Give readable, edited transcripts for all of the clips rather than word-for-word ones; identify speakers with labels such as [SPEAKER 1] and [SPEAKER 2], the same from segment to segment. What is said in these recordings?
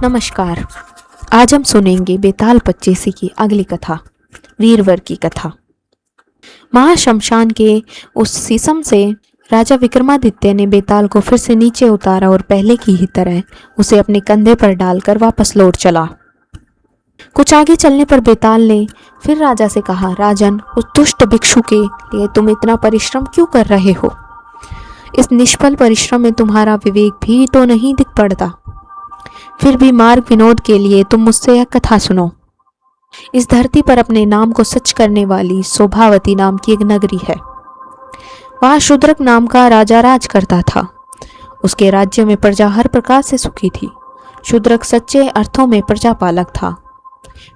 [SPEAKER 1] नमस्कार। आज हम सुनेंगे बेताल पच्चीसी की अगली कथा, वीरवर की कथा। महाशमशान के उस शीशम से राजा विक्रमादित्य ने बेताल को फिर से नीचे उतारा और पहले की ही तरह उसे अपने कंधे पर डालकर वापस लौट चला। कुछ आगे चलने पर बेताल ने फिर राजा से कहा, राजन, उस दुष्ट भिक्षु के लिए तुम इतना परिश्रम क्यों कर रहे हो? इस निष्फल परिश्रम में तुम्हारा विवेक भी तो नहीं दिख पड़ता। फिर भी मार्ग विनोद के लिए तुम मुझसे यह कथा सुनो। इस धरती पर अपने नाम को सच करने वाली शोभावती नाम की एक नगरी है। वहाँ शूद्रक नाम का राजा राज करता था। उसके राज्य में प्रजा हर प्रकार से सुखी थी। शूद्रक सच्चे अर्थों में प्रजापालक था।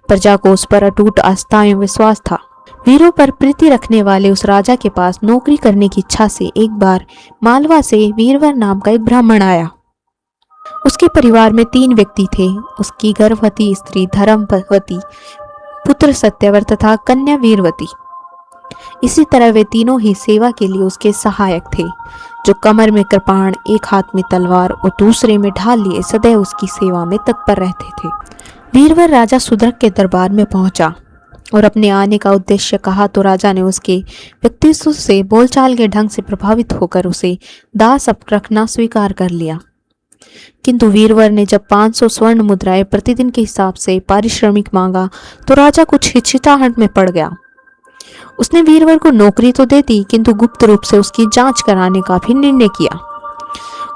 [SPEAKER 1] प्रजा को उस पर अटूट आस्था एवं विश्वास था। वीरों पर प्रीति रखने वाले उस राजा के पास नौकरी करने की इच्छा से एक बार मालवा से वीरवर नाम का एक ब्राह्मण आया। उसके परिवार में 3 व्यक्ति थे। उसकी गर्भवती स्त्री धर्मवती, पुत्र सत्यव्रत तथा कन्या वीरवती। इसी तरह वे तीनों ही सेवा के लिए उसके सहायक थे, जो कमर में कृपाण, एक हाथ में तलवार और दूसरे में ढाल लिए सदैव उसकी सेवा में तत्पर रहते थे। वीरवर राजा शूद्रक के दरबार में पहुंचा और अपने आने का उद्देश्य कहा तो राजा ने उसके व्यक्तित्व से, बोलचाल के ढंग से प्रभावित होकर उसे दास रखना स्वीकार कर लिया। किंतु वीरवर ने जब 500 स्वर्ण मुद्राएं प्रतिदिन के हिसाब से पारिश्रमिक मांगा तो राजा कुछ हिचकिचाहट में पड़ गया। उसने वीरवर को नौकरी तो दे दी, किंतु गुप्त रूप से उसकी जांच कराने का भी निर्णय किया।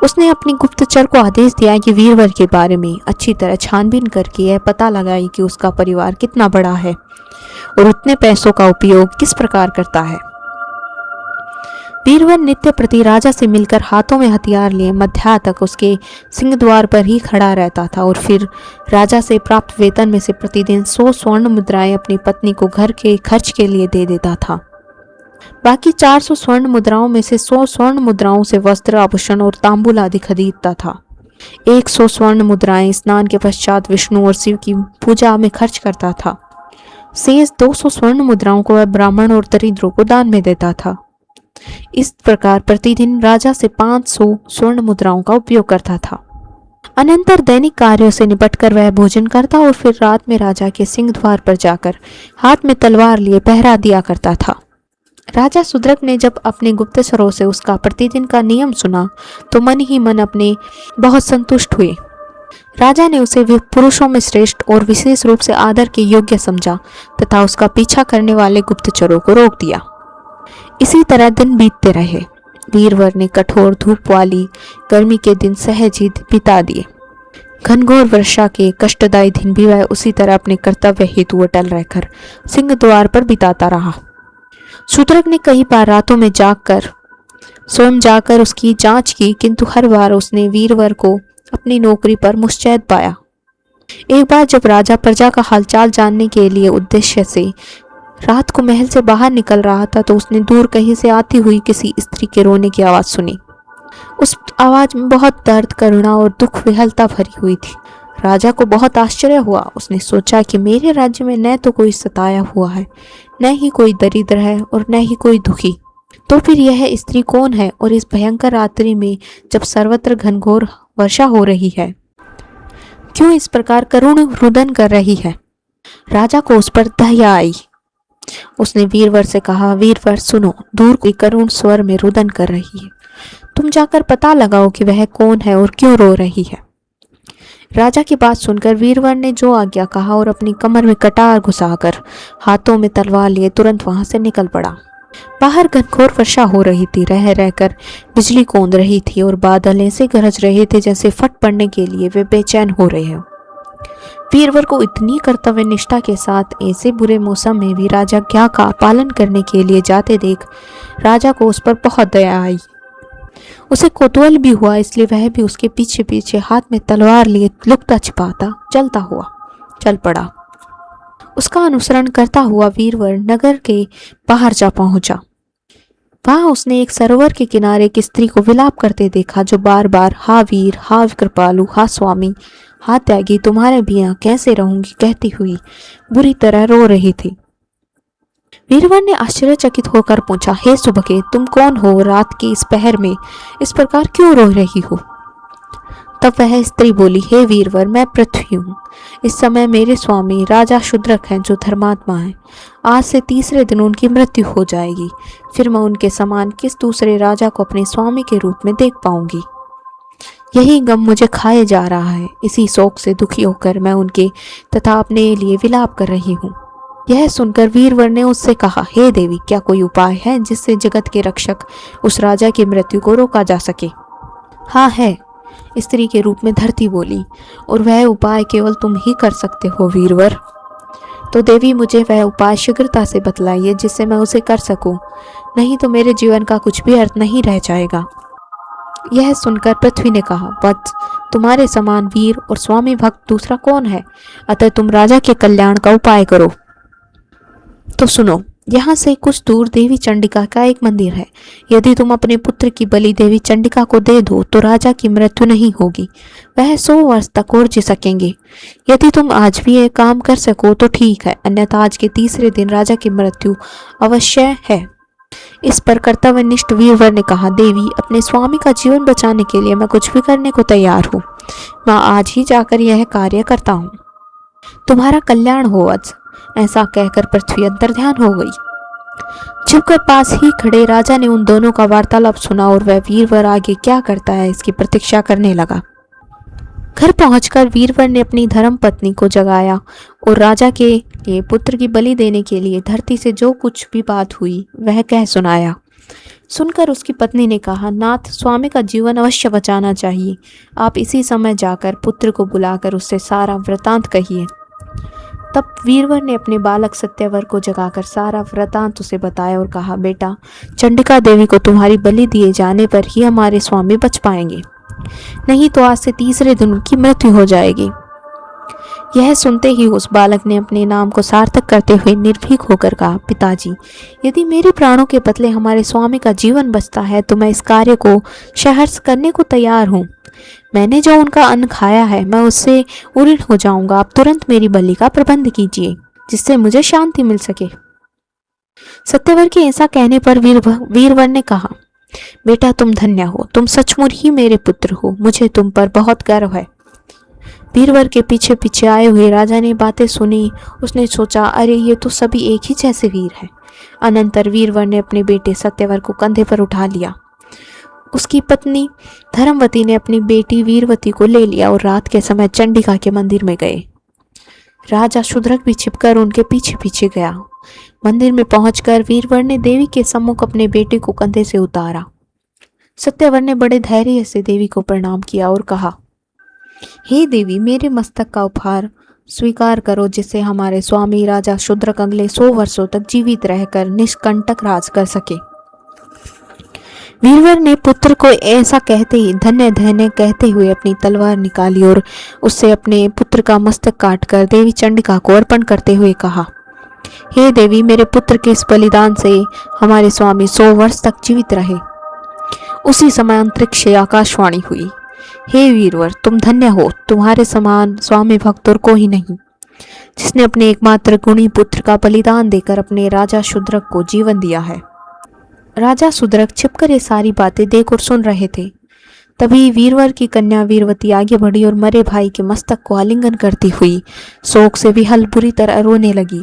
[SPEAKER 1] उसने अपने गुप्तचर को आदेश दिया कि वीरवर के बारे में अच्छी तरह छानबीन करके यह पता लगाए कि उसका परिवार कितना बड़ा है और उतने पैसों का उपयोग किस प्रकार करता है। वीरवर नित्य प्रति राजा से मिलकर हाथों में हथियार लिए मध्याह्न तक उसके सिंह द्वार पर ही खड़ा रहता था और फिर राजा से प्राप्त वेतन में से प्रतिदिन 100 स्वर्ण मुद्राएं अपनी पत्नी को घर के खर्च के लिए दे देता था। बाकी 400 स्वर्ण मुद्राओं में से 100 स्वर्ण मुद्राओं से वस्त्र, आभूषण और तांबूल आदि खरीदता था। 100 स्वर्ण मुद्राएं स्नान के पश्चात विष्णु और शिव की पूजा में खर्च करता था। शेष 200 स्वर्ण मुद्राओं को वह ब्राह्मण और दरिद्रों को दान में देता था। इस प्रकार प्रतिदिन राजा से 500 स्वर्ण मुद्राओं का उपयोग करता था। अनंतर दैनिक कार्यों से निपटकर वह भोजन करता और फिर रात में राजा के सिंह द्वार पर जाकर हाथ में तलवार लिए पहरा दिया करता था। राजा शूद्रक ने जब अपने गुप्तचरों से उसका प्रतिदिन का नियम सुना तो मन ही मन अपने बहुत संतुष्ट हुए। राजा ने उसे पुरुषों में श्रेष्ठ और विशेष रूप से आदर के योग्य समझा तथा उसका पीछा करने वाले गुप्तचरों को रोक दिया। इसी तरह दिन बीतते रहे। वीरवर ने कठोर धूप वाली गर्मी के दिन सहज ही बिता दिए। घनघोर वर्षा के कष्टदायी दिन भी वह उसी तरह अपने कर्तव्य हेतु अटल रहकर सिंह द्वार पर बिताता रहा। शूद्रक ने कई बार रातों में स्वयं जाकर उसकी जांच की, किंतु हर बार उसने वीरवर को अपनी नौकरी पर मुस्तैद पाया। एक बार जब राजा प्रजा का हालचाल जानने के लिए उद्देश्य से रात को महल से बाहर निकल रहा था तो उसने दूर कहीं से आती हुई किसी स्त्री के रोने की आवाज सुनी। उस आवाज में बहुत दर्द, करुणा और दुख विहलता भरी हुई थी। राजा को बहुत आश्चर्य हुआ। उसने सोचा कि मेरे राज्य में न तो कोई सताया हुआ है, न ही कोई दरिद्र है और न ही कोई दुखी, तो फिर यह स्त्री कौन है? और इस भयंकर रात्रि में जब सर्वत्र घनघोर वर्षा हो रही है, क्यों इस प्रकार करुण रुदन कर रही है? राजा को उस पर दया आई। उसने वीरवर से कहा, वीरवर सुनो, दूर कोई करुण स्वर में रुदन कर रही है। तुम जाकर पता लगाओ कि वह कौन है और क्यों रो रही है। राजा की बात सुनकर वीरवर ने जो आज्ञा कहा और अपनी कमर में कटार घुसाकर हाथों में तलवार लिए तुरंत वहां से निकल पड़ा। बाहर घनघोर वर्षा हो रही थी। रह रहकर बिजली कौंद रही थी और बादल ऐसे गरज रहे थे जैसे फट पड़ने के लिए वे बेचैन हो रहे हो। वीरवर को इतनी कर्तव्य निष्ठा के साथ ऐसे बुरे मौसम में भी राजज्ञा का पालन करने के लिए जाते देख राजा को उस पर बहुत दया आई। उसे कौतूहल भी हुआ, इसलिए वह भी उसके पीछे पीछे हाथ में तलवार लिए लुकता छिपाता चलता हुआ चल पड़ा। उसका अनुसरण करता हुआ वीरवर नगर के बाहर जा पहुंचा। वहां उसने एक सरोवर के किनारे एक स्त्री को विलाप करते देखा, जो बार बार हा वीर, हा कृपालु, हा स्वामी, हा त्यागी, तुम्हारे बिना कैसे रहूंगी कहती हुई बुरी तरह रो रही थी। वीरवर ने आश्चर्यचकित होकर पूछा, हे सुबके, तुम कौन हो? रात की इस पहर में इस प्रकार क्यों रो रही हो? तब वह स्त्री बोली, हे वीरवर, मैं पृथ्वी हूँ। इस समय मेरे स्वामी राजा शूद्रक हैं जो धर्मात्मा हैं। आज से तीसरे दिन उनकी मृत्यु हो जाएगी। फिर मैं उनके समान किस दूसरे राजा को अपने स्वामी के रूप में देख पाऊंगी। यही गम मुझे खाए जा रहा है। इसी शोक से दुखी होकर मैं उनके तथा अपने लिए विलाप कर रही हूँ। यह सुनकर वीरवर ने उससे कहा, हे देवी, क्या कोई उपाय है जिससे जगत के रक्षक उस राजा की मृत्यु को रोका जा सके? हाँ है, स्त्री के रूप में धरती बोली, और वह उपाय केवल तुम ही कर सकते हो वीरवर। तो देवी, मुझे वह उपाय शीघ्रता से बतलाइए जिससे मैं उसे कर सकूं, नहीं तो मेरे जीवन का कुछ भी अर्थ नहीं रह जाएगा। यह सुनकर पृथ्वी ने कहा, वत्स, तुम्हारे समान वीर और स्वामी भक्त दूसरा कौन है? अतः तुम राजा के कल्याण का उपाय करो। तो सुनो, यहाँ से कुछ दूर देवी चंडिका का एक मंदिर है। यदि तुम अपने पुत्र की बलि देवी चंडिका को दे दो तो राजा की मृत्यु नहीं होगी। वह 100 वर्ष तक और जी सकेंगे। यदि तुम आज भी ये काम कर सको तो ठीक है, अन्यथा आज के तीसरे दिन राजा की मृत्यु अवश्य है। इस पर कर्तव्यनिष्ठ वीरवर ने कहा, देवी, अपने स्वामी का जीवन बचाने के लिए मैं कुछ भी करने को तैयार हूँ। मैं आज ही जाकर यह कार्य करता हूँ। तुम्हारा कल्याण हो वत्स। ऐसा कहकर पृथ्वी अंतर्ध्यान हो गई। झुककर पास ही खड़े राजा ने उन दोनों का वार्तालाप सुना और वह वीरवर आगे क्या करता है इसकी प्रतीक्षा करने लगा। घर पहुंचकर वीरवर ने अपनी धर्म पत्नी को जगाया और राजा के लिए पुत्र की बलि देने के लिए धरती से जो कुछ भी बात हुई वह कह सुनाया। सुनकर उसकी पत्नी ने कहा, नाथ, स्वामी का जीवन अवश्य बचाना चाहिए। आप इसी समय जाकर पुत्र को बुलाकर उससे सारा वृतांत कहिए। तब वीरवर ने अपने बालक सत्यवर को जगाकर सारा वृतांत उसे बताया और कहा, बेटा, चंडिका देवी को तुम्हारी बलि दिए जाने पर ही हमारे स्वामी बच पाएंगे, नहीं तो आज से तीसरे दिन उनकी मृत्यु हो जाएगी। यह सुनते ही उस बालक ने अपने नाम को सार्थक करते हुए निर्भीक होकर कहा, पिताजी, यदि मेरे प्राणों के बदले हमारे स्वामी का जीवन बचता है तो मैं इस कार्य को सहर्ष करने को तैयार हूँ। मैंने जो उनका अन्न खाया है मैं उससे उऋण हो जाऊंगा। आप तुरंत मेरी बलि का प्रबंध कीजिए जिससे मुझे शांति मिल सके। सत्यवर के ऐसा कहने पर वीरवर ने कहा, बेटा, तुम धन्य हो। तुम सचमुच ही मेरे पुत्र हो। मुझे तुम पर बहुत गर्व है। वीरवर के पीछे पीछे आए हुए राजा ने बातें सुनी। उसने सोचा, अरे ये तो सभी एक ही जैसे वीर हैं। अनंतर वीरवर ने अपने बेटे सत्यवर को कंधे पर उठा लिया। उसकी पत्नी धर्मवती ने अपनी बेटी वीरवती को ले लिया और रात के समय चंडिका के मंदिर में गए। राजा शूद्रक भी छिपकर उनके पीछे पीछे गया। मंदिर में पहुंचकर वीरवर ने देवी के सम्मुख अपने बेटे को कंधे से उतारा। सत्यवर ने बड़े धैर्य से देवी को प्रणाम किया और कहा, हे देवी, मेरे मस्तक का उपहार स्वीकार करो जिससे हमारे स्वामी राजा शूद्रक अगले 100 वर्षों तक जीवित रहकर निष्कंटक राज कर सके। वीरवर ने पुत्र को ऐसा कहते ही धन्य धन्य कहते हुए अपनी तलवार निकाली और उससे अपने पुत्र का मस्तक काटकर देवी चंडिका को अर्पण करते हुए कहा, हे देवी, मेरे पुत्र के इस बलिदान से हमारे स्वामी 100 वर्ष तक जीवित रहे। उसी समय अंतरिक्ष से आकाशवाणी हुई, हे वीरवर, तुम धन्य हो। तुम्हारे समान स्वामी भक्त और कोई नहीं, जिसने अपने एकमात्र गुणी पुत्र का बलिदान देकर अपने राजा शूद्रक को जीवन दिया है। राजा शूद्रक छिपकर ये सारी बातें देख और सुन रहे थे। तभी वीरवर की कन्या वीरवती आगे बढ़ी और मरे भाई के मस्तक को आलिंगन करती हुई शोक से विहल बुरी तरह रोने लगी।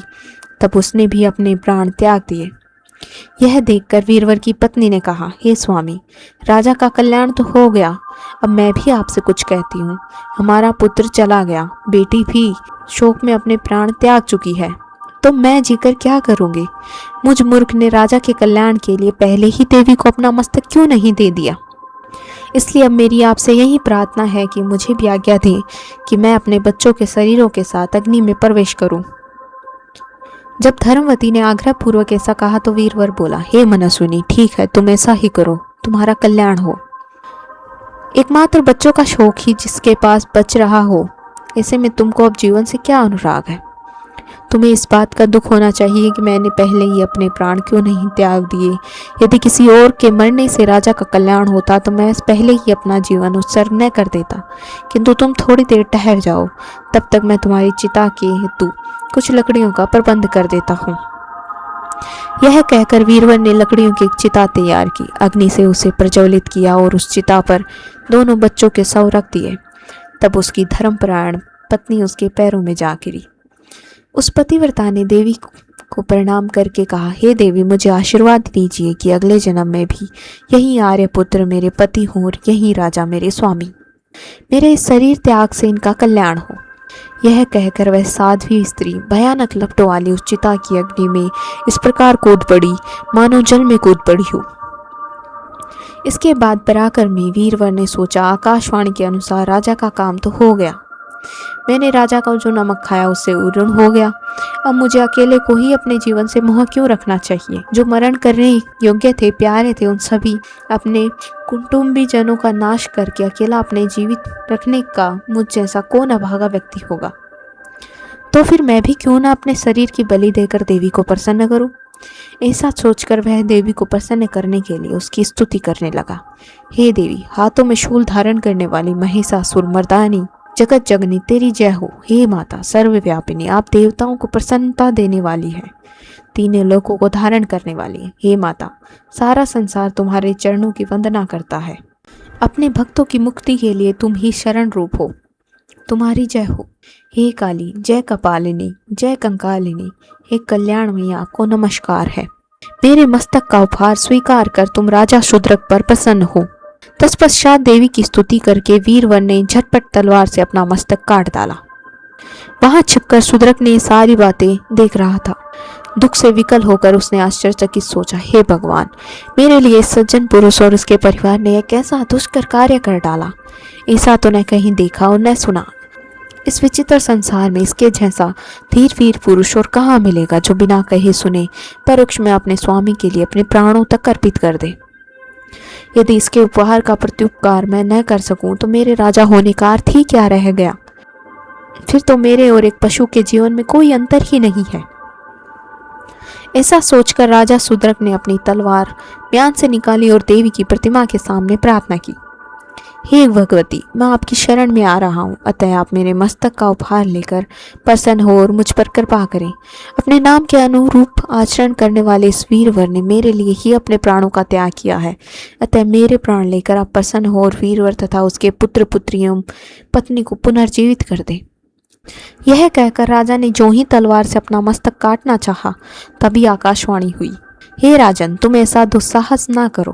[SPEAKER 1] तब उसने भी अपने प्राण त्याग दिए। यह देखकर वीरवर की पत्नी ने कहा, हे स्वामी, राजा का कल्याण तो हो गया। अब मैं भी आपसे कुछ कहती हूँ। हमारा पुत्र चला गया, बेटी भी शोक में अपने प्राण त्याग चुकी है, तो मैं जीकर क्या करूँगी? मुझ मूर्ख ने राजा के कल्याण के लिए पहले ही देवी को अपना मस्तक क्यों नहीं दे दिया? इसलिए अब मेरी आपसे यही प्रार्थना है कि मुझे भी आज्ञा दें कि मैं अपने बच्चों के शरीरों के साथ अग्नि में प्रवेश करूं। जब धर्मवती ने आग्रह पूर्वक ऐसा कहा तो वीरवर बोला, हे मनस्विनी, ठीक है, तुम ऐसा ही करो, तुम्हारा कल्याण हो। एकमात्र बच्चों का शौक ही जिसके पास बच रहा हो, ऐसे में तुमको अब जीवन से क्या अनुराग है? तुम्हें इस बात का दुख होना चाहिए कि मैंने पहले ही अपने प्राण क्यों नहीं त्याग दिए। यदि किसी और के मरने से राजा का कल्याण होता तो मैं पहले ही अपना जीवन उत्सर्ग न कर देता, किंतु तुम थोड़ी देर ठहर जाओ, तब तक मैं तुम्हारी चिता के हेतु कुछ लकड़ियों का प्रबंध कर देता हूँ। यह कहकर वीरवर ने लकड़ियों की चिता तैयार की, अग्नि से उसे प्रज्वलित किया और उस चिता पर दोनों बच्चों के शव रख दिए। तब उसकी धर्मपरायण पत्नी उसके पैरों में जा गिरी। उस पतिव्रता ने देवी को प्रणाम करके कहा, हे देवी, मुझे आशीर्वाद दीजिए कि अगले जन्म में भी यही आर्यपुत्र मेरे पति हों और यही राजा मेरे स्वामी। मेरे इस शरीर त्याग से इनका कल्याण हो। यह कहकर वह साध्वी स्त्री भयानक लपटों वाली उस चिता की अग्नि में इस प्रकार कूद पड़ी मानो जल में कूद पड़ी हो। इसके बाद पराक्रमी वीरवर ने सोचा, आकाशवाणी के अनुसार राजा का काम तो हो गया। मैंने राजा का जो नमक खाया उससे ऊर्ण हो गया। अब मुझे अकेले को ही अपने जीवन से मोह क्यों रखना चाहिए। जो मरण करने योग्य थे, प्यारे थे, उन सभी अपने कुटुंबी जनों का नाश करके अकेला अपने जीवित रखने का मुझ जैसा कौन अभागा व्यक्ति होगा। तो फिर मैं भी क्यों ना अपने शरीर की बलि देकर देवी को प्रसन्न करूं। ऐसा सोचकर वह देवी को प्रसन्न करने के लिए उसकी स्तुति करने लगा। हे देवी, हाथों में शूल धारण करने वाली महिषासुर मर्दानी, जगत जगनी, तेरी जय हो। हे माता सर्वव्यापिनी, आप देवताओं को प्रसन्नता देने वाली है, तीनों लोकों को धारण करने वाली है। हे माता, सारा संसार तुम्हारे चरणों की वंदना करता है। अपने भक्तों की मुक्ति के लिए तुम ही शरण रूप हो, तुम्हारी जय हो। हे काली, जय कपालिनी, जय कंकालिनी, हे कल्याणमयी, आपको नमस्कार है। मेरे मस्तक का उपहार स्वीकार कर तुम राजा शूद्रक पर प्रसन्न हो। तत्पश्चात देवी की स्तुति करके वीरवर ने झटपट तलवार से अपना मस्तक काट डाला। वहां छिपकर शूद्रक ने सारी बातें देख रहा था। दुख से विकल होकर उसने आश्चर्यचकित सोचा, हे भगवान, मेरे लिए सज्जन पुरुष और उसके परिवार ने यह कैसा दुष्कर कार्य कर डाला। ऐसा तो न कहीं देखा और न सुना। इस विचित्र संसार में इसके जैसा धीर वीर पुरुष और कहाँ मिलेगा जो बिना कहे सुने परोक्ष में अपने स्वामी के लिए अपने प्राणों तक अर्पित कर दे। यदि इसके उपहार का प्रत्युपकार मैं न कर सकूं तो मेरे राजा होने का अर्थ ही क्या रह गया। फिर तो मेरे और एक पशु के जीवन में कोई अंतर ही नहीं है। ऐसा सोचकर राजा शूद्रक ने अपनी तलवार म्यान से निकाली और देवी की प्रतिमा के सामने प्रार्थना की, हे भगवती, मैं आपकी शरण में आ रहा हूँ, अतः आप मेरे मस्तक का उपहार लेकर प्रसन्न हो और मुझ पर कृपा करें। अपने नाम के अनुरूप आचरण करने वाले इस वीरवर ने मेरे लिए ही अपने प्राणों का त्याग किया है, अतः मेरे प्राण लेकर आप प्रसन्न हो और वीरवर तथा उसके पुत्र पुत्रियों पत्नी को पुनर्जीवित कर दें। यह कहकर राजा ने जो ही तलवार से अपना मस्तक काटना चाहा, तभी आकाशवाणी हुई, हे राजन, तुम ऐसा दुस्साहस ना करो।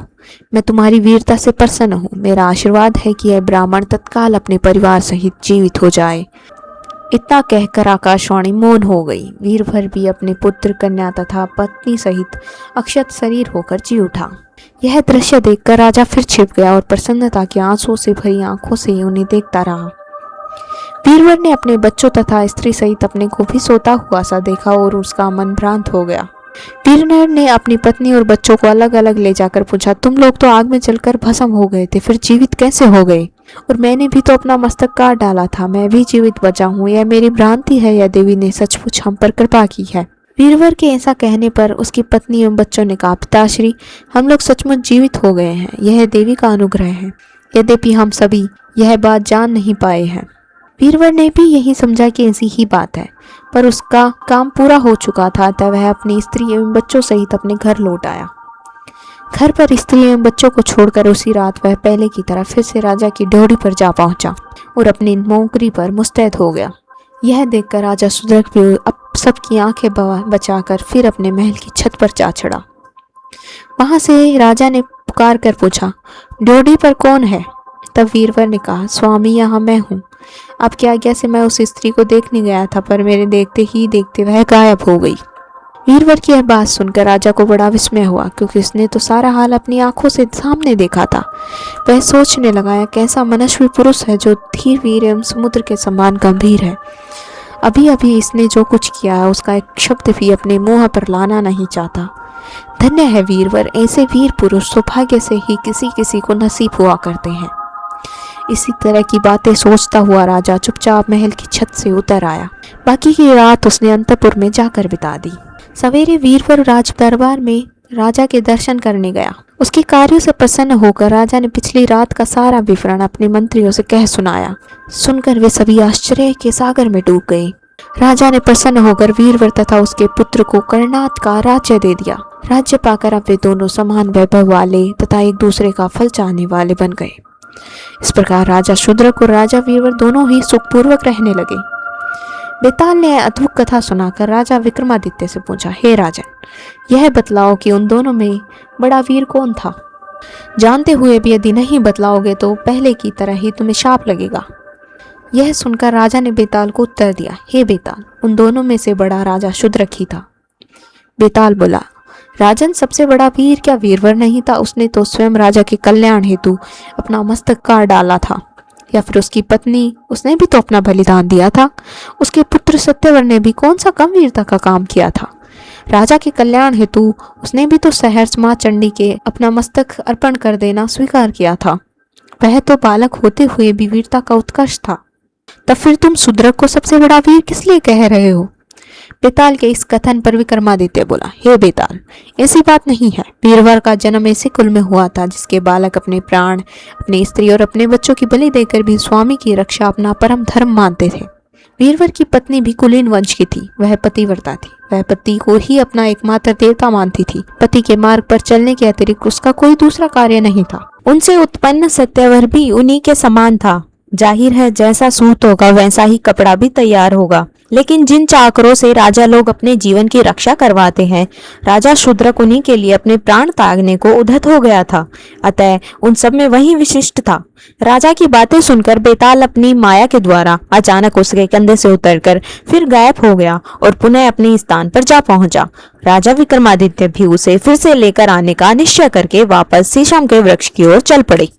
[SPEAKER 1] मैं तुम्हारी वीरता से प्रसन्न हूँ। मेरा आशीर्वाद है कि यह ब्राह्मण तत्काल अपने परिवार सहित जीवित हो जाए। इतना कहकर आकाशवाणी मौन हो गई। वीरभर भी अपने पुत्र, कन्या तथा पत्नी सहित अक्षत शरीर होकर जी उठा। यह दृश्य देखकर राजा फिर छिप गया और प्रसन्नता के आंसुओं से भरी आंखों से उन्हें देखता रहा। वीरवर ने अपने बच्चों तथा स्त्री सहित अपने को भी सोता हुआ सा देखा और उसका मन भ्रांत हो गया। वीरवर ने अपनी पत्नी और बच्चों को अलग अलग ले जाकर पूछा, तुम लोग तो आग में जलकर भस्म हो गए थे, फिर जीवित कैसे हो गए? और मैंने भी तो अपना मस्तक काट डाला था, मैं भी जीवित बचा हूँ। यह मेरी भ्रांति है या देवी ने सचमुच हम पर कृपा की है? वीरवर के ऐसा कहने पर उसकी पत्नी एवं बच्चों ने कहा, पिताश्री, हम लोग सचमुच जीवित हो गए हैं, यह देवी का अनुग्रह है। यद्यपि हम सभी यह बात जान नहीं पाए हैं। वीरवर ने भी यही समझा कि ऐसी ही बात है, पर उसका काम पूरा हो चुका था, अतः वह अपनी स्त्री एवं बच्चों सहित अपने घर लौट आया। घर पर स्त्री एवं बच्चों को छोड़कर उसी रात वह पहले की तरह फिर से राजा की ड्योढ़ी पर जा पहुंचा और अपनी नौकरी पर मुस्तैद हो गया। यह देखकर राजा शूद्रक भी अब सबकी आंखें बचाकर फिर अपने महल की छत पर जा चढ़ा। वहां से राजा ने पुकार कर पूछा, ड्योढ़ी पर कौन है? तब वीरवर ने कहा, स्वामी, यहाँ मैं हूँ। आपकी आज्ञा से मैं उस स्त्री को देखने गया था, पर मेरे देखते ही देखते वह गायब हो गई। वीरवर की यह बात सुनकर राजा को बड़ा विस्मय हुआ, क्योंकि उसने तो सारा हाल अपनी आंखों से सामने देखा था। वह सोचने लगा, यह कैसा मनस्वी पुरुष है जो धीर वीर एवं समुद्र के समान गंभीर है। अभी अभी इसने जो कुछ किया है उसका एक शब्द भी अपने मुंह पर लाना नहीं चाहता। धन्य है वीरवर, ऐसे वीर पुरुष सौभाग्य से ही किसी किसी को नसीब हुआ करते हैं। इसी तरह की बातें सोचता हुआ राजा चुपचाप महल की छत से उतर आया। बाकी की रात उसने अंतपुर में जाकर बिता दी। सवेरे वीरवर राज दरबार में राजा के दर्शन करने गया। उसके कार्यों से प्रसन्न होकर राजा ने पिछली रात का सारा विवरण अपने मंत्रियों से कह सुनाया। सुनकर वे सभी आश्चर्य के सागर में डूब गए। राजा ने प्रसन्न होकर वीरवर तथा उसके पुत्र को कर्णात का राज्य दे दिया। राज्य पाकर अब वे दोनों समान वैभव वाले तथा एक दूसरे का फल चाहने वाले बन गए। इस प्रकार राजा शूद्रक और राजा वीरवर दोनों ही सुखपूर्वक रहने लगे। बेताल ने अद्भुत कथा सुनाकर राजा विक्रमादित्य से पूछा, हे राजन, यह बतलाओ कि उन दोनों में बड़ा वीर कौन था? जानते हुए भी यदि नहीं बतलाओगे तो पहले की तरह ही तुम्हें शाप लगेगा। यह सुनकर राजा ने बेताल को उत्तर दिया, हे बेताल, उन दोनों में से बड़ा राजा शूद्रक ही था। बेताल बोला, राजन, सबसे बड़ा वीर क्या वीरवर नहीं था? उसने तो स्वयं राजा के कल्याण हेतु अपना मस्तक काट डाला था। या फिर उसकी पत्नी, उसने भी तो अपना बलिदान दिया था। उसके पुत्र सत्यवर ने भी कौन सा कम वीरता का काम किया था? राजा के कल्याण हेतु उसने भी तो सहर्ष मां चंडी के अपना मस्तक अर्पण कर देना स्वीकार किया था। वह तो बालक होते हुए भी वीरता का उत्कर्ष था। तब फिर तुम शूद्रक को सबसे बड़ा वीर किस लिए कह रहे हो? बेताल के इस कथन पर विक्रमादित्य बोला, हे बेताल, ऐसी बात नहीं है। वीरवर का जन्म ऐसे कुल में हुआ था जिसके बालक अपने प्राण, अपनी स्त्री और अपने बच्चों की बलि देकर भी स्वामी की रक्षा अपना परम धर्म मानते थे। वीरवर की पत्नी भी कुलीन वंश की थी। वह पतिव्रता थी। वह पति को ही अपना एकमात्र देवता मानती थी। पति के मार्ग पर चलने के अतिरिक्त उसका कोई दूसरा कार्य नहीं था।
[SPEAKER 2] उनसे उत्पन्न सत्यवर भी उन्हीं के समान था। जाहिर है जैसा सूत होगा वैसा ही कपड़ा भी तैयार होगा। लेकिन जिन चाकरों से राजा लोग अपने जीवन की रक्षा करवाते हैं, राजा शूद्रक उन्हीं के लिए अपने प्राण त्यागने को उद्धत हो गया था। अतः उन सब में वही विशिष्ट था। राजा की बातें सुनकर बेताल अपनी माया के द्वारा अचानक उसके कंधे से उतरकर फिर गायब हो गया और पुनः अपने स्थान पर जा पहुंचा। राजा विक्रमादित्य भी उसे फिर से लेकर आने का निश्चय करके वापस शीशम के वृक्ष की ओर चल पड़े।